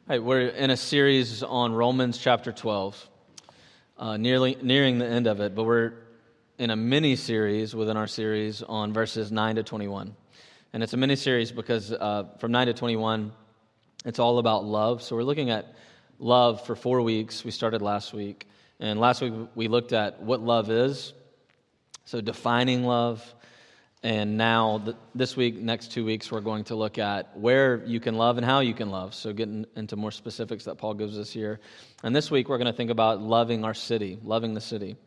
Right, we're in a series on Romans chapter 12, nearing the end of it, but we're in a mini-series within our series on verses 9 to 21. And it's a mini-series because from 9 to 21, it's all about love. So we're looking at love for 4 weeks. We started last week. And last week we looked at what love is, so defining love. And now, this week, next 2 weeks, we're going to look at where you can love and how you can love. So getting into more specifics that Paul gives us here. And this week, we're going to think about loving our city, loving the city.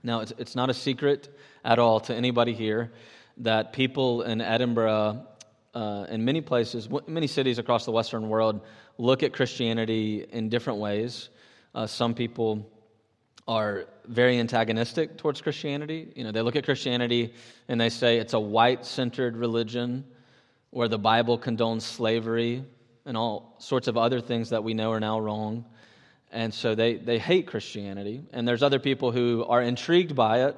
Now, it's not a secret at all to anybody here that people in Edinburgh, in many places, many cities across the Western world, look at Christianity in different ways. Some people are very antagonistic towards Christianity. You know, they look at Christianity and they say it's a white-centered religion where the Bible condones slavery and all sorts of other things that we know are now wrong. And so they hate Christianity. And there's other people who are intrigued by it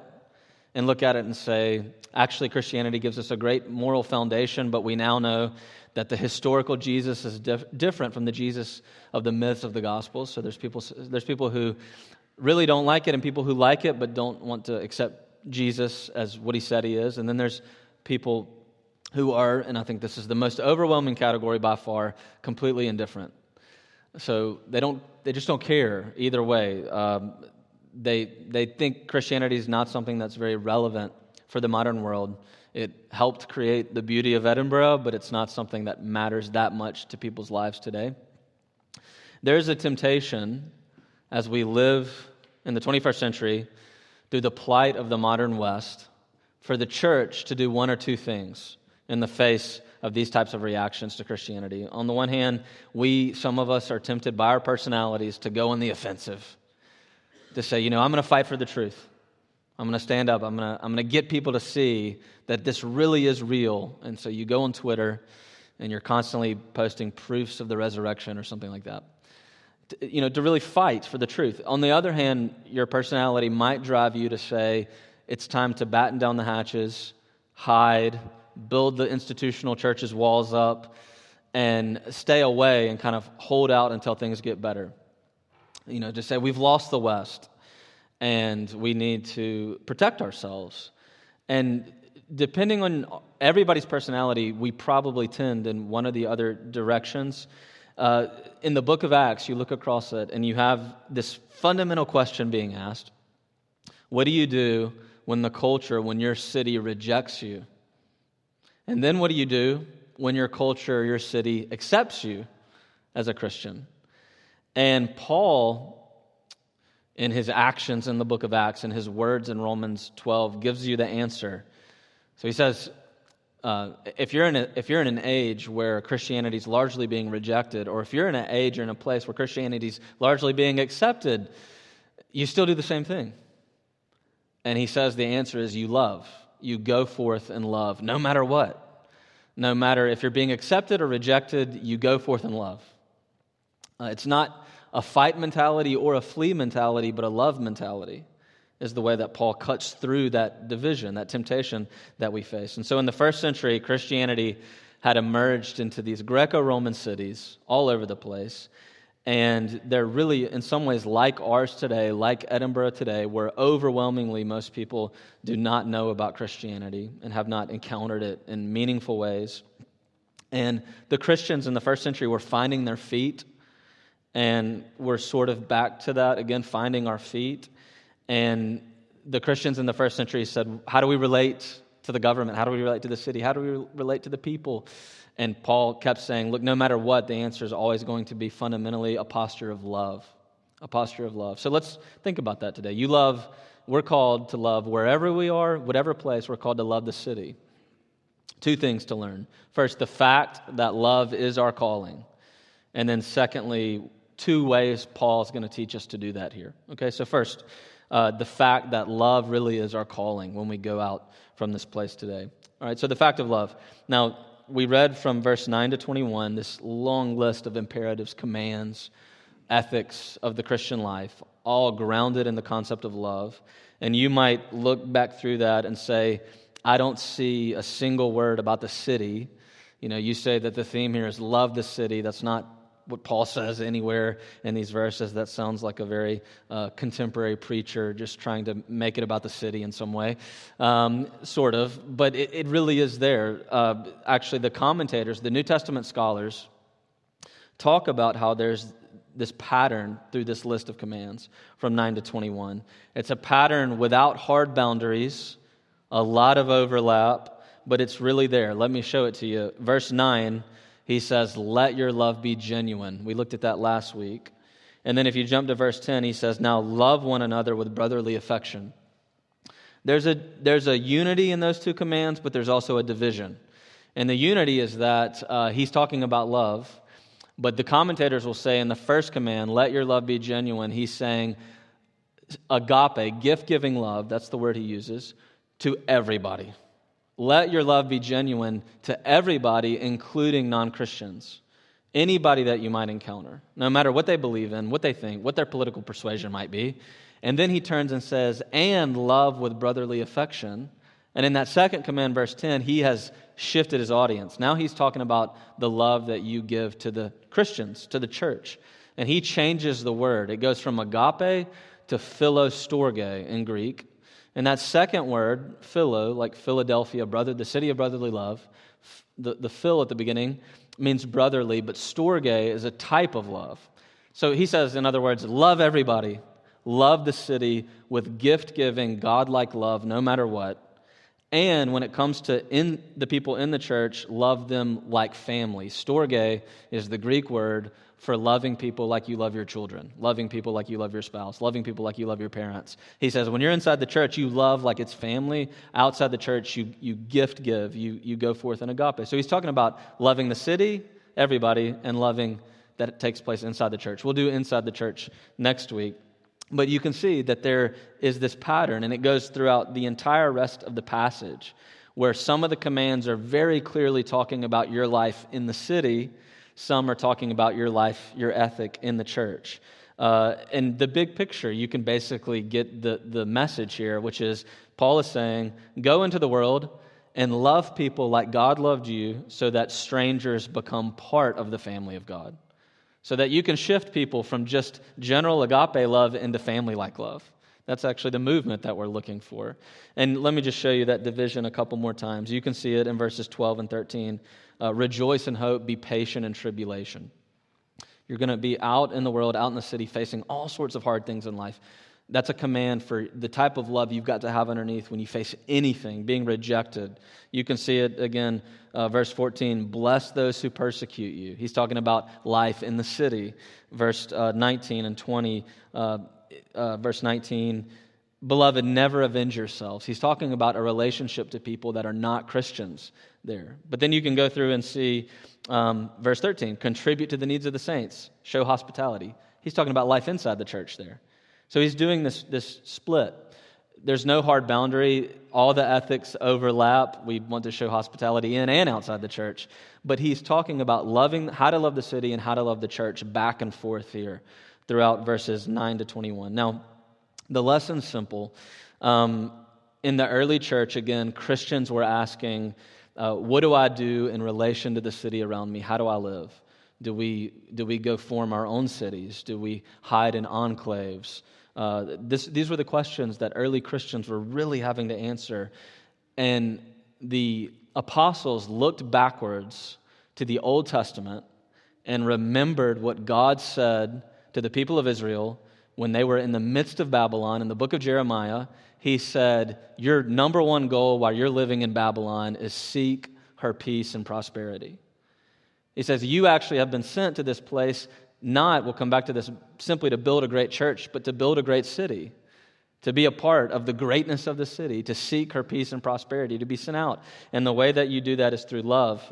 and look at it and say, actually, Christianity gives us a great moral foundation, but we now know that the historical Jesus is different from the Jesus of the myths of the Gospels. So there's people who really don't like it and people who like it but don't want to accept Jesus as what he said he is. And then there's people who are, and I think this is the most overwhelming category by far, completely indifferent. So they just don't care either way. They think Christianity is not something that's very relevant for the modern world. It helped create the beauty of Edinburgh, but it's not something that matters that much to people's lives today. There's a temptation as we live in the 21st century through the plight of the modern West for the church to do one or two things in the face of these types of reactions to Christianity. On the one hand, some of us are tempted by our personalities to go on the offensive, to say, I'm going to fight for the truth. I'm going to stand up. I'm going to get people to see that this really is real. And so you go on Twitter and you're constantly posting proofs of the resurrection or something like that. To really fight for the truth. On the other hand, your personality might drive you to say, it's time to batten down the hatches, hide, build the institutional church's walls up, and stay away and kind of hold out until things get better. To say, we've lost the West, and we need to protect ourselves. And depending on everybody's personality, we probably tend in one or the other directions. In the book of Acts, you look across it, and you have this fundamental question being asked. What do you do when your city rejects you? And then what do you do when your culture, your city accepts you as a Christian? And Paul, in his actions in the book of Acts and his words in Romans 12, gives you the answer. So he says, if you're in an age where Christianity is largely being rejected, or if you're in an age or in a place where Christianity is largely being accepted, you still do the same thing. And he says the answer is you love. You go forth and love, no matter what. No matter if you're being accepted or rejected, you go forth and love. It's not a fight mentality or a flee mentality, but a love mentality is the way that Paul cuts through that division, that temptation that we face. And so in the first century, Christianity had emerged into these Greco-Roman cities all over the place. And they're really, in some ways, like ours today, like Edinburgh today, where overwhelmingly most people do not know about Christianity and have not encountered it in meaningful ways. And the Christians in the first century were finding their feet, and we're sort of back to that again, finding our feet. And the Christians in the first century said, how do we relate to the government? How do we relate to the city? How do we relate to the people? And Paul kept saying, look, no matter what, the answer is always going to be fundamentally a posture of love. A posture of love. So let's think about that today. We're called to love wherever we are, whatever place, we're called to love the city. Two things to learn. First, the fact that love is our calling. And then secondly, two ways Paul's going to teach us to do that here. Okay, so first, the fact that love really is our calling when we go out from this place today. All right, so the fact of love. Now, we read from verse 9 to 21 this long list of imperatives, commands, ethics of the Christian life, all grounded in the concept of love. And you might look back through that and say, I don't see a single word about the city. You say that the theme here is love the city. That's not what Paul says anywhere in these verses. That sounds like a very contemporary preacher just trying to make it about the city in some way, sort of. But it really is there. Actually, the commentators, the New Testament scholars, talk about how there's this pattern through this list of commands from 9 to 21. It's a pattern without hard boundaries, a lot of overlap, but it's really there. Let me show it to you. Verse 9, he says, let your love be genuine. We looked at that last week. And then if you jump to verse 10, he says, now love one another with brotherly affection. There's a unity in those two commands, but there's also a division. And the unity is that he's talking about love, but the commentators will say in the first command, let your love be genuine, he's saying agape, gift-giving love, that's the word he uses, to everybody. Let your love be genuine to everybody, including non-Christians. Anybody that you might encounter, no matter what they believe in, what they think, what their political persuasion might be. And then he turns and says, and love with brotherly affection. And in that second command, verse 10, he has shifted his audience. Now he's talking about the love that you give to the Christians, to the church. And he changes the word. It goes from agape to philostorge in Greek. And that second word, philo, like Philadelphia, brother, the city of brotherly love, the phil at the beginning means brotherly, but storge is a type of love. So he says, in other words, love everybody, love the city with gift-giving, God-like love, no matter what. And when it comes to the people in the church, love them like family. Storge is the Greek word for loving people like you love your children, loving people like you love your spouse, loving people like you love your parents. He says, when you're inside the church, you love like it's family. Outside the church, you gift give, you go forth in agape. So he's talking about loving the city, everybody, and loving that takes place inside the church. We'll do inside the church next week. But you can see that there is this pattern, and it goes throughout the entire rest of the passage, where some of the commands are very clearly talking about your life in the city, some are talking about your life, your ethic in the church. And the big picture, you can basically get the message here, which is Paul is saying, go into the world and love people like God loved you so that strangers become part of the family of God. So that you can shift people from just general agape love into family-like love. That's actually the movement that we're looking for. And let me just show you that division a couple more times. You can see it in verses 12 and 13. Rejoice in hope, be patient in tribulation. You're going to be out in the world, out in the city, facing all sorts of hard things in life. That's a command for the type of love you've got to have underneath when you face anything, being rejected. You can see it again, verse 14, bless those who persecute you. He's talking about life in the city. Verse 19 and 20, verse 19, beloved, never avenge yourselves. He's talking about a relationship to people that are not Christians there. But then you can go through and see verse 13, contribute to the needs of the saints, show hospitality. He's talking about life inside the church there. So he's doing this split. There's no hard boundary. All the ethics overlap. We want to show hospitality in and outside the church. But he's talking about loving, how to love the city and how to love the church back and forth here throughout verses 9 to 21. Now, the lesson's simple. In the early church, again, Christians were asking, what do I do in relation to the city around me? How do I live? Do we go form our own cities? Do we hide in enclaves? These were the questions that early Christians were really having to answer. And the apostles looked backwards to the Old Testament and remembered what God said to the people of Israel when they were in the midst of Babylon. In the book of Jeremiah, he said, your number one goal while you're living in Babylon is seek her peace and prosperity. He says, you actually have been sent to this place, we'll come back to this, simply to build a great church, but to build a great city, to be a part of the greatness of the city, to seek her peace and prosperity, to be sent out. And the way that you do that is through love.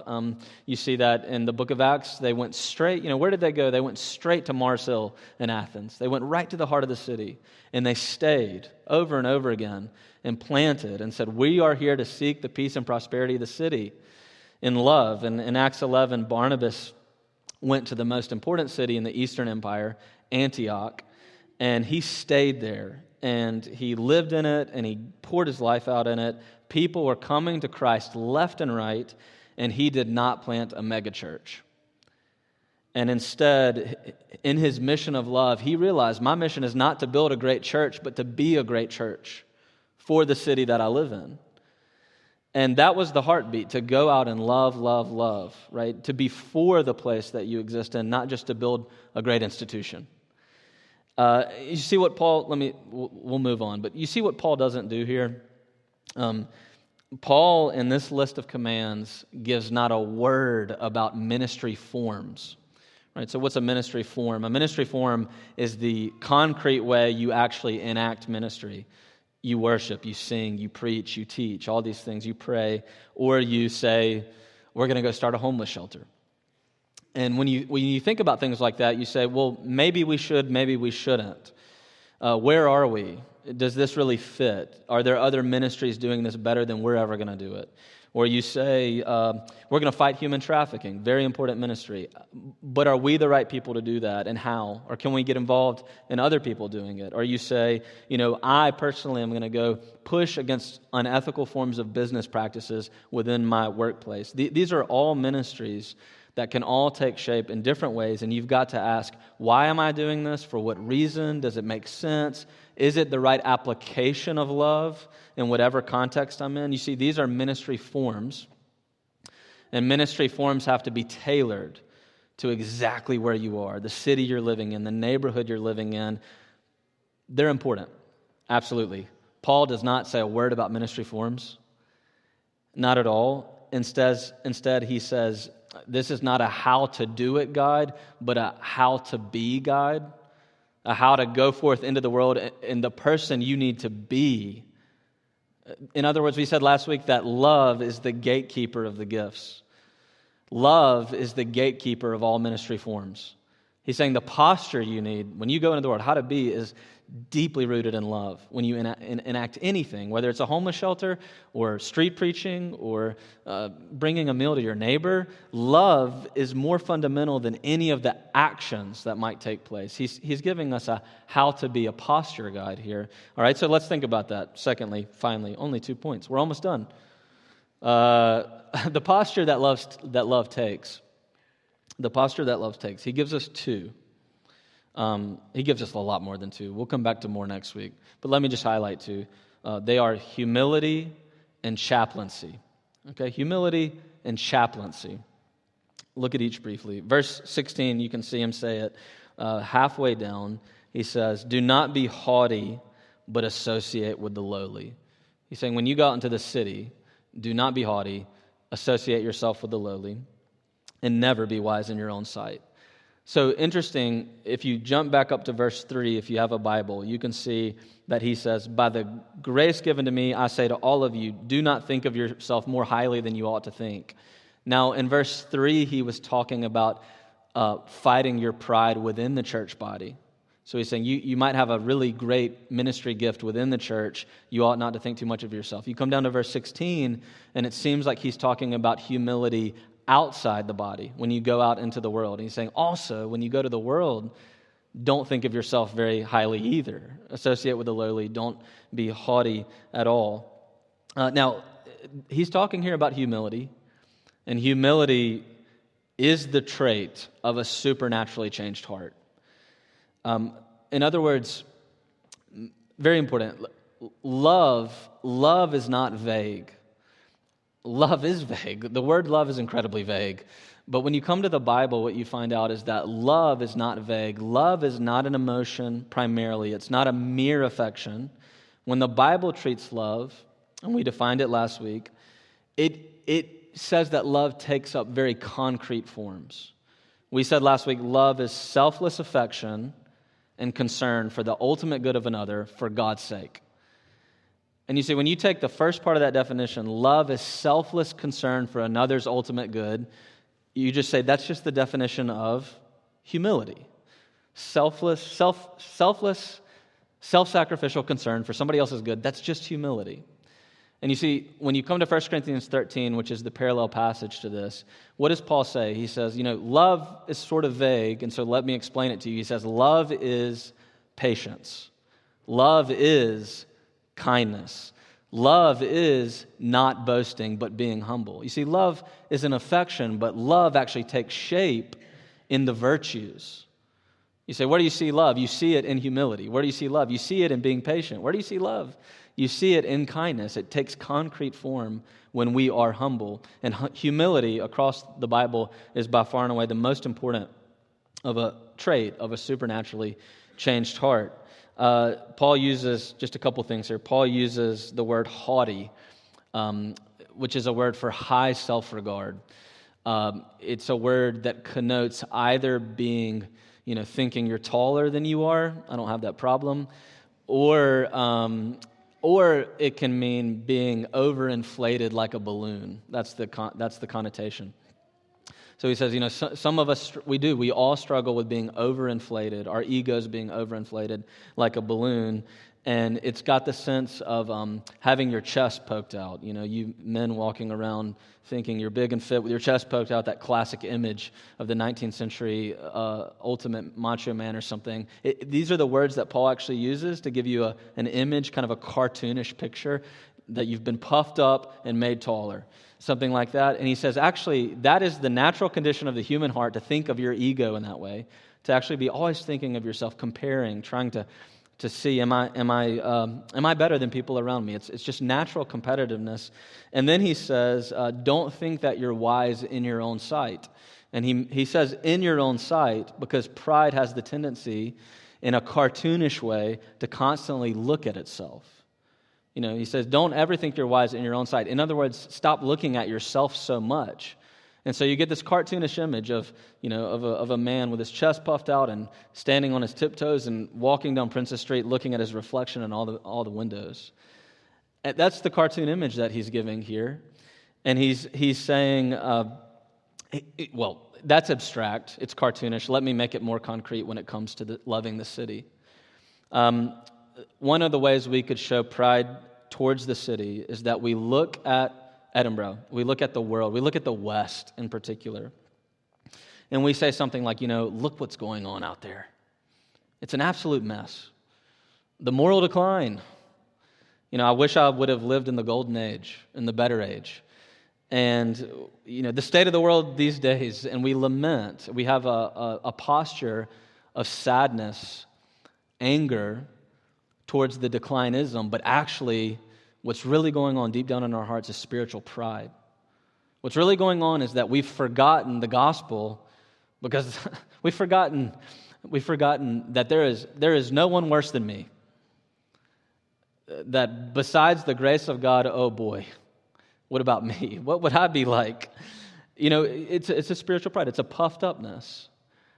You see that in the book of Acts, they went straight, where did they go? They went straight to Mars Hill in Athens. They went right to the heart of the city, and they stayed over and over again and planted and said, we are here to seek the peace and prosperity of the city in love. And in Acts 11, Barnabas went to the most important city in the Eastern Empire, Antioch, and he stayed there, and he lived in it, and he poured his life out in it. People were coming to Christ left and right, and he did not plant a megachurch. And instead, in his mission of love, he realized my mission is not to build a great church, but to be a great church for the city that I live in. And that was the heartbeat, to go out and love, love, love, right? To be for the place that you exist in, not just to build a great institution. You see what Paul, we'll move on, but you see what Paul doesn't do here? Paul, in this list of commands, gives not a word about ministry forms. Right, so what's a ministry form? A ministry form is the concrete way you actually enact ministry. You worship, you sing, you preach, you teach, all these things, you pray, or you say, we're going to go start a homeless shelter. And when you think about things like that, you say, well, maybe we should, maybe we shouldn't. Where are we? Does this really fit? Are there other ministries doing this better than we're ever going to do it? Or you say, we're going to fight human trafficking, very important ministry. But are we the right people to do that, and how? Or can we get involved in other people doing it? Or you say, I personally am going to go push against unethical forms of business practices within my workplace. These are all ministries that can all take shape in different ways, and you've got to ask, why am I doing this? For what reason? Does it make sense? Is it the right application of love in whatever context I'm in? You see, these are ministry forms, and ministry forms have to be tailored to exactly where you are, the city you're living in, the neighborhood you're living in. They're important, absolutely. Paul does not say a word about ministry forms, not at all. Instead, he says, this is not a how-to-do-it guide, but a how-to-be guide. How to go forth into the world and the person you need to be. In other words, we said last week that love is the gatekeeper of the gifts. Love is the gatekeeper of all ministry forms. He's saying the posture you need when you go into the world, how to be, is deeply rooted in love. When you enact anything, whether it's a homeless shelter or street preaching or bringing a meal to your neighbor, love is more fundamental than any of the actions that might take place. He's giving us a how to be, a posture guide here. All right, so let's think about that. Secondly, finally, only 2 points. We're almost done. The posture that love takes. The posture that love takes. He gives us 2. He gives us a lot more than 2. We'll come back to more next week. But let me just highlight 2. They are humility and chaplaincy. Okay, humility and chaplaincy. Look at each briefly. Verse 16, you can see him say it halfway down. He says, do not be haughty, but associate with the lowly. He's saying when you go out into the city, do not be haughty, associate yourself with the lowly, and never be wise in your own sight. So interesting, if you jump back up to verse 3, if you have a Bible, you can see that he says, by the grace given to me, I say to all of you, do not think of yourself more highly than you ought to think. Now, in verse 3, he was talking about fighting your pride within the church body. So he's saying you might have a really great ministry gift within the church. You ought not to think too much of yourself. You come down to verse 16, and it seems like he's talking about humility outside the body, when you go out into the world. And he's saying also, when you go to the world, don't think of yourself very highly either. Associate with the lowly. Don't be haughty at all. Now, he's talking here about humility, and humility is the trait of a supernaturally changed heart. In other words, very important, love is not vague. Love is vague. The word love is incredibly vague. But when you come to the Bible, what you find out is that love is not vague. Love is not an emotion primarily. It's not a mere affection. When the Bible treats love, and we defined it last week, it says that love takes up very concrete forms. We said last week, love is selfless affection and concern for the ultimate good of another for God's sake. And you see, when you take the first part of that definition, love is selfless concern for another's ultimate good, you just say that's just the definition of humility. Selfless, self-sacrificial concern for somebody else's good, that's just humility. And you see, when you come to 1 Corinthians 13, which is the parallel passage to this, what does Paul say? He says, love is sort of vague, and so let me explain it to you. He says, love is patience. Love is kindness. Love is not boasting, but being humble. You see, love is an affection, but love actually takes shape in the virtues. You say, where do you see love? You see it in humility. Where do you see love? You see it in being patient. Where do you see love? You see it in kindness. It takes concrete form when we are humble. And humility across the Bible is by far and away the most important of a trait of a supernaturally changed heart. Paul uses, just a couple things here, Paul uses the word haughty, which is a word for high self-regard. It's a word that connotes either being, thinking you're taller than you are. I don't have that problem. Or it can mean being overinflated like a balloon. That's the connotation. So he says, some of us, we all struggle with being overinflated, our egos being overinflated like a balloon, and it's got the sense of having your chest poked out. You men walking around thinking you're big and fit with your chest poked out, that classic image of the 19th century ultimate macho man or something. These are the words that Paul actually uses to give you an image, kind of a cartoonish picture, that you've been puffed up and made taller. Something like that. And he says, actually, that is the natural condition of the human heart, to think of your ego in that way, to actually be always thinking of yourself, comparing, trying to see, am I better than people around me? It's just natural competitiveness. And then he says, don't think that you're wise in your own sight. And he says, in your own sight, because pride has the tendency, in a cartoonish way, to constantly look at itself. He says, don't ever think you're wise in your own sight. In other words, stop looking at yourself so much. And so you get this cartoonish image of a man with his chest puffed out and standing on his tiptoes and walking down Princess Street, looking at his reflection in all the windows. And that's the cartoon image that he's giving here. And he's saying, that's abstract. It's cartoonish. Let me make it more concrete when it comes to loving the city. One of the ways we could show pride towards the city is that we look at Edinburgh, we look at the world, we look at the West in particular, and we say something like, look what's going on out there. It's an absolute mess. The moral decline. I wish I would have lived in the golden age, in the better age. And, the state of the world these days, and we lament, we have a posture of sadness, anger, towards the declinism, but actually what's really going on deep down in our hearts is spiritual pride. What's really going on is that we've forgotten the gospel because we've forgotten that there is no one worse than me. That besides the grace of God, oh boy, what about me? What would I be like? It's a spiritual pride. It's a puffed upness.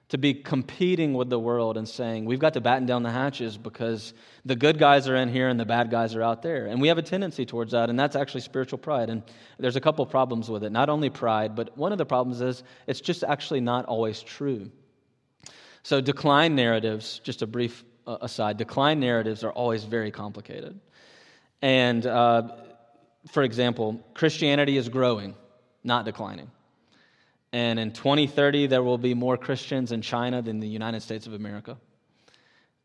To be competing with the world and saying, we've got to batten down the hatches because the good guys are in here and the bad guys are out there. And we have a tendency towards that, and that's actually spiritual pride. And there's a couple problems with it. Not only pride, but one of the problems is it's just actually not always true. So decline narratives, just a brief aside, decline narratives are always very complicated. And for example, Christianity is growing, not declining. And in 2030, there will be more Christians in China than the United States of America.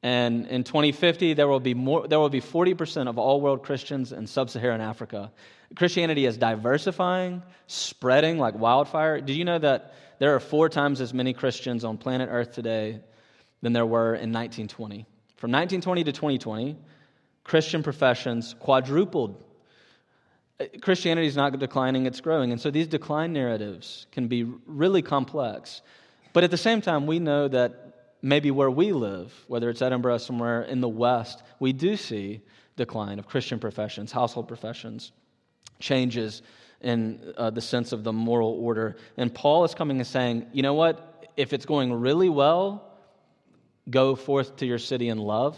And in 2050, there will be 40% of all world Christians in sub-Saharan Africa. Christianity is diversifying, spreading like wildfire. Did you know that there are 4 times as many Christians on planet Earth today than there were in 1920? From 1920 to 2020, Christian professions quadrupled. Christianity is not declining, it's growing. And so these decline narratives can be really complex. But at the same time, we know that maybe where we live, whether it's Edinburgh, somewhere in the West, we do see decline of Christian professions, household professions, changes in the sense of the moral order. And Paul is coming and saying, you know what? If it's going really well, go forth to your city in love.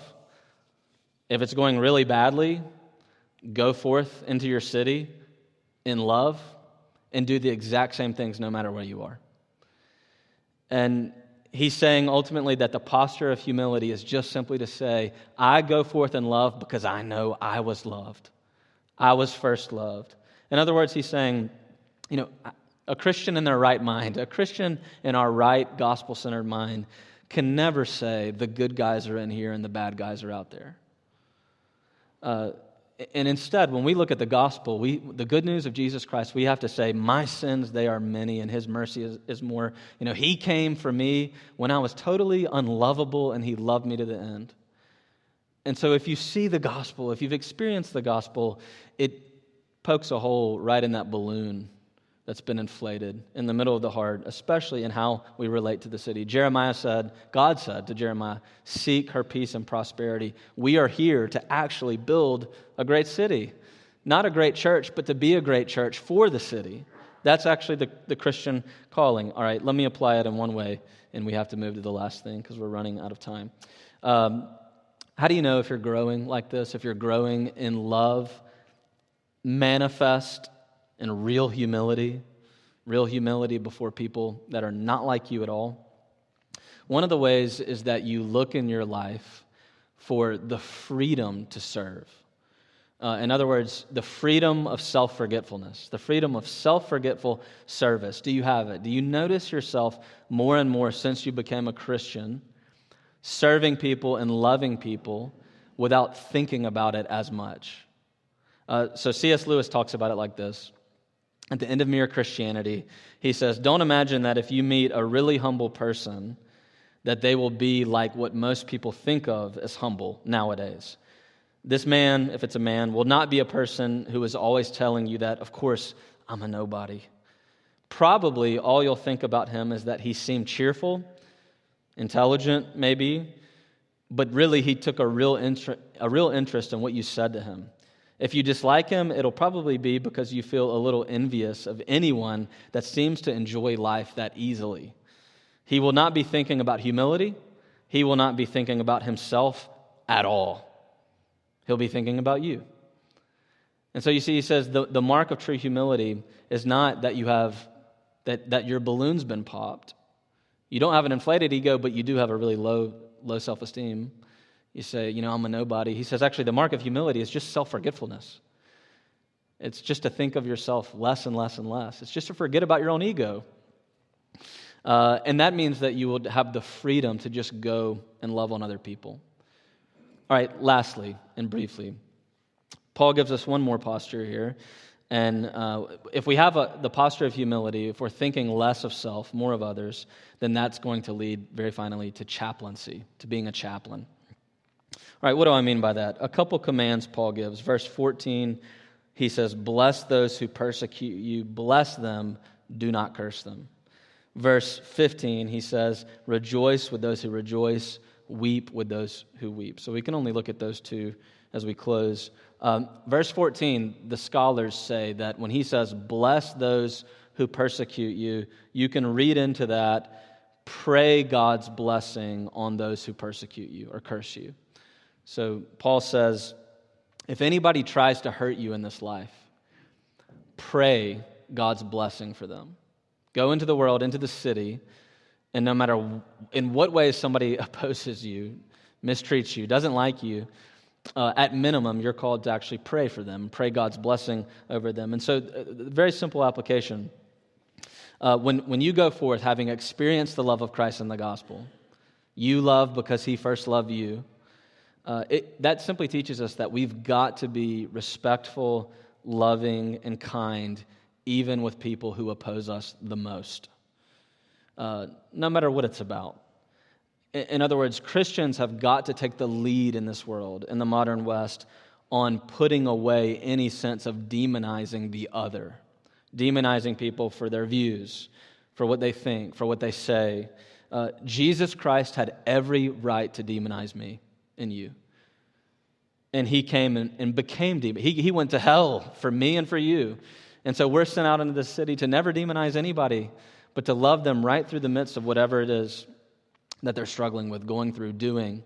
If it's going really badly, go forth into your city in love and do the exact same things no matter where you are. And he's saying ultimately that the posture of humility is just simply to say, I go forth in love because I know I was loved. I was first loved. In other words, he's saying, a Christian in their right mind, a Christian in our right gospel-centered mind can never say the good guys are in here and the bad guys are out there. And instead, when we look at the gospel, the good news of Jesus Christ, we have to say, my sins, they are many, and his mercy is more. He came for me when I was totally unlovable, and he loved me to the end. And so if you see the gospel, if you've experienced the gospel, it pokes a hole right in that balloon that's been inflated in the middle of the heart, especially in how we relate to the city. God said to Jeremiah, seek her peace and prosperity. We are here to actually build a great city. Not a great church, but to be a great church for the city. That's actually the Christian calling. All right, let me apply it in one way, and we have to move to the last thing because we're running out of time. How do you know if you're growing like this, if you're growing in love, manifest in real humility before people that are not like you at all? One of the ways is that you look in your life for the freedom to serve. In other words, the freedom of self-forgetfulness, the freedom of self-forgetful service. Do you have it? Do you notice yourself more and more since you became a Christian, serving people and loving people without thinking about it as much? So C.S. Lewis talks about it like this. At the end of Mere Christianity, he says, don't imagine that if you meet a really humble person, that they will be like what most people think of as humble nowadays. This man, if it's a man, will not be a person who is always telling you that, of course, I'm a nobody. Probably all you'll think about him is that he seemed cheerful, intelligent maybe, but really he took a real interest in what you said to him. If you dislike him, it'll probably be because you feel a little envious of anyone that seems to enjoy life that easily. He will not be thinking about humility. He will not be thinking about himself at all. He'll be thinking about you. And so you see, he says the mark of true humility is not that you have that your balloon's been popped. You don't have an inflated ego, but you do have a really low self-esteem. You say, I'm a nobody. He says, actually, the mark of humility is just self-forgetfulness. It's just to think of yourself less and less and less. It's just to forget about your own ego. And that means that you will have the freedom to just go and love on other people. All right, lastly and briefly, Paul gives us one more posture here. And if we have the posture of humility, if we're thinking less of self, more of others, then that's going to lead, very finally, to chaplaincy, to being a chaplain. All right, what do I mean by that? A couple commands Paul gives. Verse 14, he says, bless those who persecute you, bless them, do not curse them. Verse 15, he says, rejoice with those who rejoice, weep with those who weep. So we can only look at those two as we close. Verse 14, the scholars say that when he says, bless those who persecute you, you can read into that, pray God's blessing on those who persecute you or curse you. So Paul says, if anybody tries to hurt you in this life, pray God's blessing for them. Go into the world, into the city, and no matter in what way somebody opposes you, mistreats you, doesn't like you, at minimum, you're called to actually pray for them, pray God's blessing over them. And so, very simple application. When you go forth having experienced the love of Christ in the gospel, you love because he first loved you. That simply teaches us that we've got to be respectful, loving, and kind, even with people who oppose us the most, no matter what it's about. In other words, Christians have got to take the lead in this world, in the modern West, on putting away any sense of demonizing the other, demonizing people for their views, for what they think, for what they say. Jesus Christ had every right to demonize me and you. And he came and became demon. He went to hell for me and for you. And so we're sent out into the city to never demonize anybody, but to love them right through the midst of whatever it is that they're struggling with, going through, doing.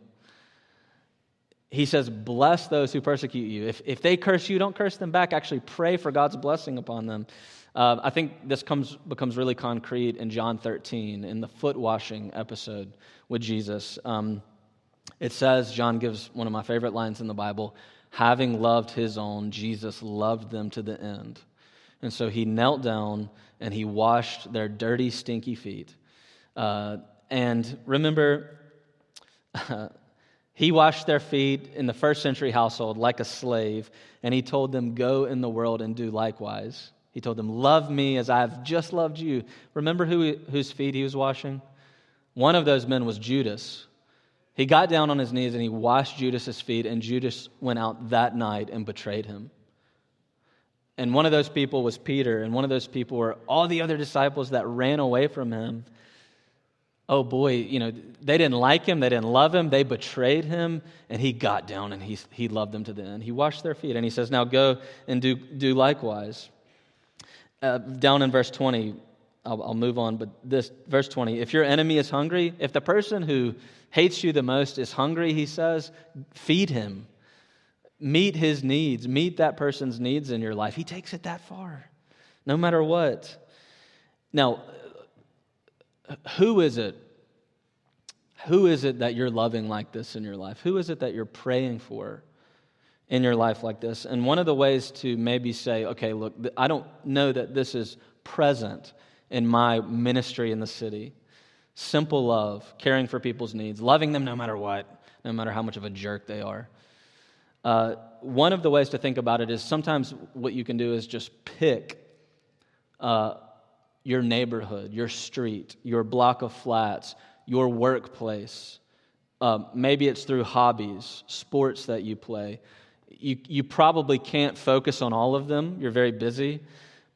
He says, bless those who persecute you. If they curse you, don't curse them back. Actually pray for God's blessing upon them. I think this becomes really concrete in John 13, in the foot washing episode with Jesus. It says, John gives one of my favorite lines in the Bible, having loved his own, Jesus loved them to the end. And so he knelt down and he washed their dirty, stinky feet. And remember, He washed their feet in the first century household like a slave, and he told them, go in the world and do likewise. He told them, love me as I have just loved you. Remember whose feet he was washing? One of those men was Judas. He got down on his knees and he washed Judas's feet, and Judas went out that night and betrayed him. And one of those people was Peter, and one of those people were all the other disciples that ran away from him. Oh boy, they didn't like him, they didn't love him, they betrayed him, and he got down and he loved them to the end. He washed their feet, and he says, now go and do likewise. Down in verse 20, I'll move on, but this, verse 20, if your enemy is hungry, if the person who hates you the most is hungry, he says, feed him. Meet his needs. Meet that person's needs in your life. He takes it that far, no matter what. Now, who is it? Who is it that you're loving like this in your life? Who is it that you're praying for in your life like this? And one of the ways to maybe say, okay, look, I don't know that this is present in my ministry in the city. Simple love, caring for people's needs, loving them no matter what, no matter how much of a jerk they are. One of the ways to think about it is sometimes what you can do is just pick your neighborhood, your street, your block of flats, your workplace. Maybe it's through hobbies, sports that you play. You probably can't focus on all of them. You're very busy.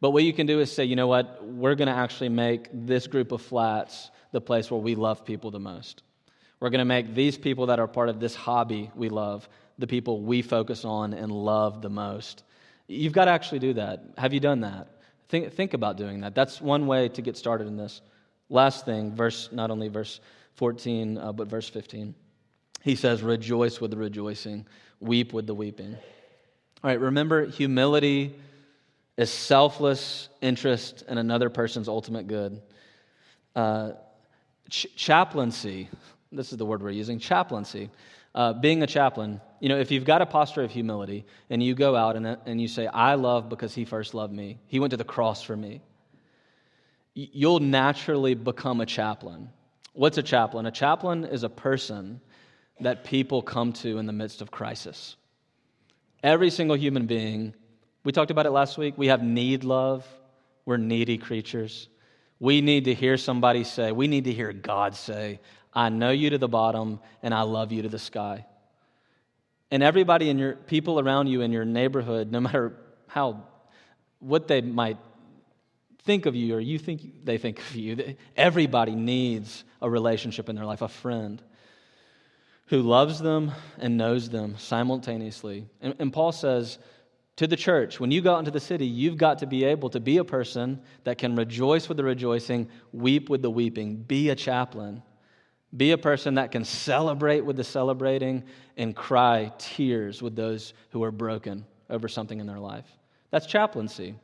But what you can do is say, you know what, we're going to actually make this group of flats the place where we love people the most. We're going to make these people that are part of this hobby we love the people we focus on and love the most. You've got to actually do that. Have you done that? Think about doing that. That's one way to get started in this. Last thing, not only verse 14, but verse 15. He says, rejoice with the rejoicing, weep with the weeping. All right, remember, humility is selfless interest in another person's ultimate good. Chaplaincy, this is the word we're using, chaplaincy. Being a chaplain, if you've got a posture of humility and you go out and you say, I love because he first loved me. He went to the cross for me. You'll naturally become a chaplain. What's a chaplain? A chaplain is a person that people come to in the midst of crisis. Every single human being, we talked about it last week, we have need love. We're needy creatures. We need to hear somebody say, we need to hear God say, I know you to the bottom, and I love you to the sky. And everybody in your people around you in your neighborhood, no matter what they might think of you or you think they think of you, everybody needs a relationship in their life, a friend who loves them and knows them simultaneously. And Paul says to the church, when you go out into the city, you've got to be able to be a person that can rejoice with the rejoicing, weep with the weeping, be a chaplain. Be a person that can celebrate with the celebrating and cry tears with those who are broken over something in their life. That's chaplaincy.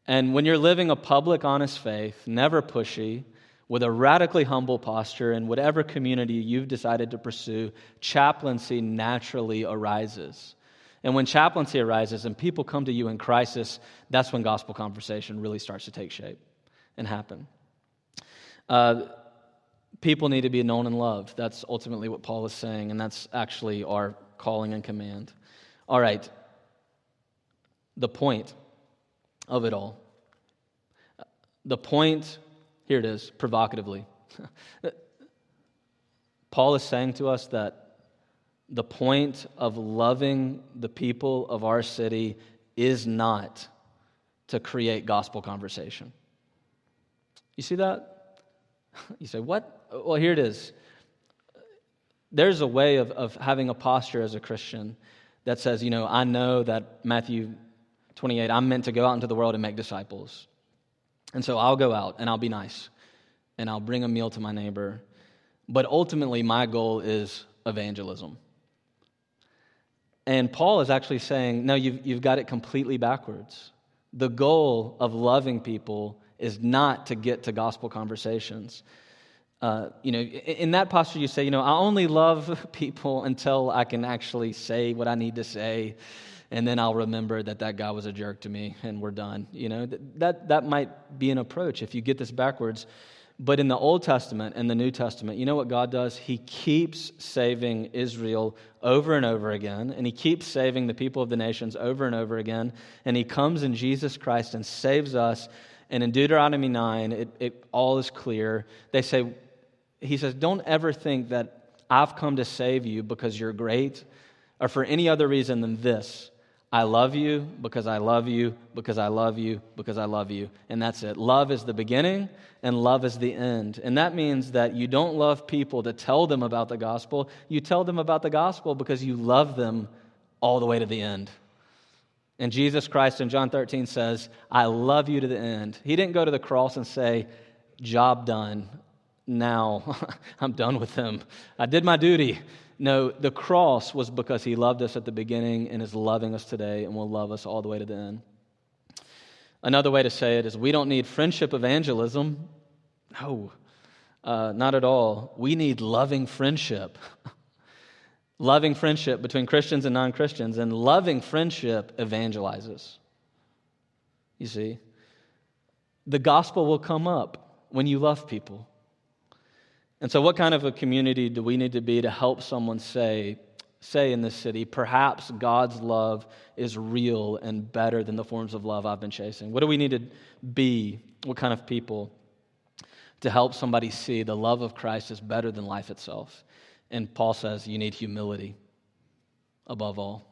And when you're living a public, honest faith, never pushy, with a radically humble posture in whatever community you've decided to pursue, chaplaincy naturally arises. And when chaplaincy arises and people come to you in crisis, that's when gospel conversation really starts to take shape and happen. People need to be known and loved. That's ultimately what Paul is saying, and that's actually our calling and command. All right, the point of it all. The point, here it is, provocatively. Paul is saying to us that the point of loving the people of our city is not to create gospel conversation. You see that? You say, what? Well, here it is. There's a way of having a posture as a Christian that says, I know that Matthew 28, I'm meant to go out into the world and make disciples. And so I'll go out and I'll be nice and I'll bring a meal to my neighbor. But ultimately, my goal is evangelism. And Paul is actually saying, no, you've got it completely backwards. The goal of loving people is not to get to gospel conversations. In that posture you say, I only love people until I can actually say what I need to say, and then I'll remember that guy was a jerk to me, and we're done. That might be an approach if you get this backwards. But in the Old Testament and the New Testament, you know what God does? He keeps saving Israel over and over again, and he keeps saving the people of the nations over and over again, and he comes in Jesus Christ and saves us. And in Deuteronomy 9, it all is clear. He says, don't ever think that I've come to save you because you're great or for any other reason than this. I love you because I love you because I love you because I love you. And that's it. Love is the beginning and love is the end. And that means that you don't love people to tell them about the gospel. You tell them about the gospel because you love them all the way to the end. And Jesus Christ in John 13 says, I love you to the end. He didn't go to the cross and say, job done. Now I'm done with him. I did my duty. No, the cross was because he loved us at the beginning and is loving us today and will love us all the way to the end. Another way to say it is we don't need friendship evangelism. No, not at all. We need loving friendship. Loving friendship between Christians and non-Christians, and loving friendship evangelizes. You see, the gospel will come up when you love people. And so what kind of a community do we need to be to help someone say in this city, perhaps God's love is real and better than the forms of love I've been chasing? What do we need to be? What kind of people to help somebody see the love of Christ is better than life itself? And Paul says you need humility above all.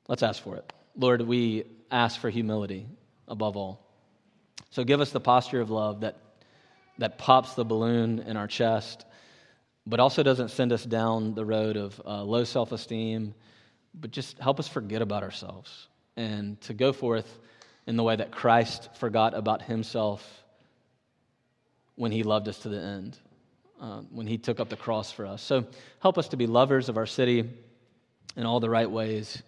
Let's ask for it. Lord, we ask for humility above all. So give us the posture of love that pops the balloon in our chest, but also doesn't send us down the road of low self-esteem, but just help us forget about ourselves and to go forth in the way that Christ forgot about himself when he loved us to the end, when he took up the cross for us. So help us to be lovers of our city in all the right ways,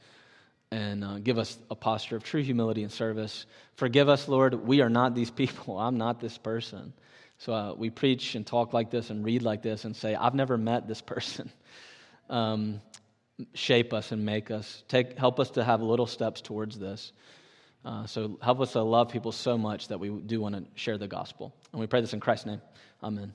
and give us a posture of true humility and service. Forgive us, Lord. We are not these people. I'm not this person. So we preach and talk like this and read like this and say, I've never met this person. Shape us and make us. Help us to have little steps towards this. So help us to love people so much that we do want to share the gospel. And we pray this in Christ's name. Amen.